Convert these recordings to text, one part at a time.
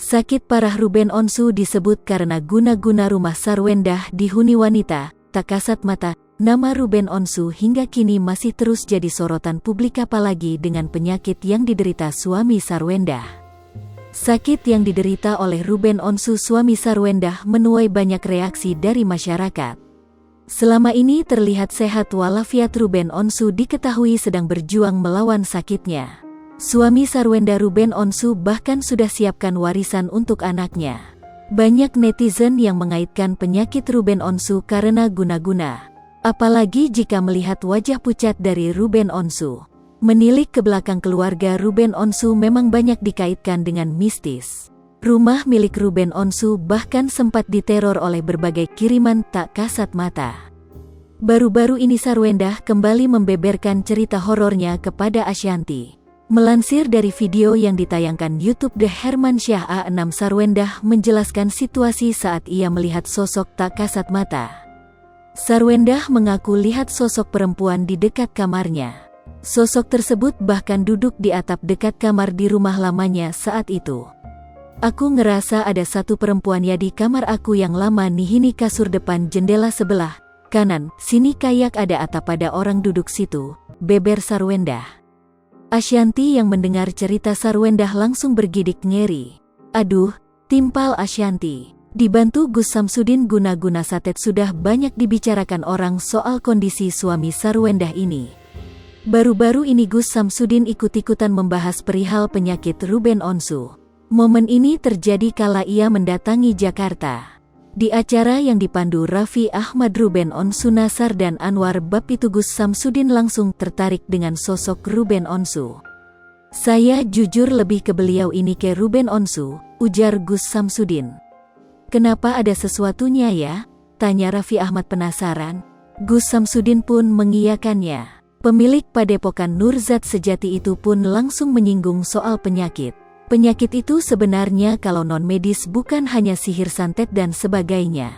Sakit parah Ruben Onsu disebut karena guna-guna rumah Sarwendah dihuni wanita, tak kasat mata. Nama Ruben Onsu hingga kini masih terus jadi sorotan publik, apalagi dengan penyakit yang diderita suami Sarwendah. Sakit yang diderita oleh Ruben Onsu suami Sarwendah menuai banyak reaksi dari masyarakat. Selama ini terlihat sehat walafiat, Ruben Onsu diketahui sedang berjuang melawan sakitnya. Suami Sarwendah Ruben Onsu bahkan sudah siapkan warisan untuk anaknya. Banyak netizen yang mengaitkan penyakit Ruben Onsu karena guna-guna. Apalagi jika melihat wajah pucat dari Ruben Onsu. Menilik ke belakang keluarga Ruben Onsu memang banyak dikaitkan dengan mistis. Rumah milik Ruben Onsu bahkan sempat diteror oleh berbagai kiriman tak kasat mata. Baru-baru ini Sarwendah kembali membeberkan cerita horornya kepada Ashanty. Melansir dari video yang ditayangkan YouTube The Hermansyah A6, Sarwendah menjelaskan situasi saat ia melihat sosok tak kasat mata. Sarwendah mengaku lihat sosok perempuan di dekat kamarnya. Sosok tersebut bahkan duduk di atap dekat kamar di rumah lamanya saat itu. Aku ngerasa ada satu perempuan ya di kamar aku yang lama nih, ini kasur depan jendela sebelah kanan, sini kayak ada atap, ada orang duduk situ, beber Sarwendah. Ashanty yang mendengar cerita Sarwendah langsung bergidik ngeri. Aduh, timpal Ashanty. Dibantu Gus Samsudin, guna-guna satet sudah banyak dibicarakan orang soal kondisi suami Sarwendah ini. Baru-baru ini Gus Samsudin ikut-ikutan membahas perihal penyakit Ruben Onsu. Momen ini terjadi kala ia mendatangi Jakarta. Di acara yang dipandu Raffi Ahmad, Ruben Onsu, Nasar dan Anwar Bab itu Gus Samsudin langsung tertarik dengan sosok Ruben Onsu. Saya jujur lebih ke beliau ini ke Ruben Onsu, ujar Gus Samsudin. Kenapa, ada sesuatunya ya? Tanya Raffi Ahmad penasaran. Gus Samsudin pun mengiyakannya. Pemilik Padepokan Nurzat Sejati itu pun langsung menyinggung soal penyakit. Penyakit itu sebenarnya kalau non-medis bukan hanya sihir santet dan sebagainya.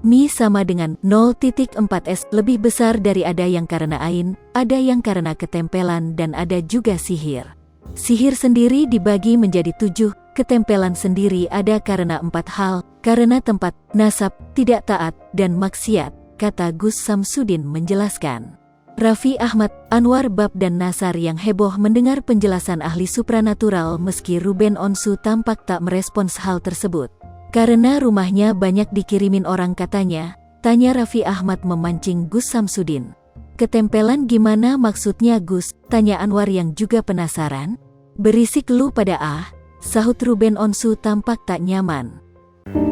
Mi sama dengan 0.4S, lebih besar dari ada yang karena ain, ada yang karena ketempelan, dan ada juga sihir. Sihir sendiri dibagi menjadi 7, ketempelan sendiri ada karena 4 hal, karena tempat, nasab, tidak taat, dan maksiat, kata Gus Samsudin menjelaskan. Raffi Ahmad, Anwar Bab dan Nasar yang heboh mendengar penjelasan ahli supranatural, meski Ruben Onsu tampak tak merespons hal tersebut. Karena rumahnya banyak dikirimin orang katanya, tanya Raffi Ahmad memancing Gus Samsudin. Ketempelan gimana maksudnya Gus? Tanya Anwar yang juga penasaran. Berisik lu pada sahut Ruben Onsu tampak tak nyaman.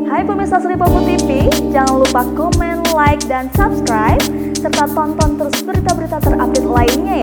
Hai pemirsa Sri Popo TV, jangan lupa komen, like, dan subscribe, serta tonton terus berita-berita terupdate lainnya ya.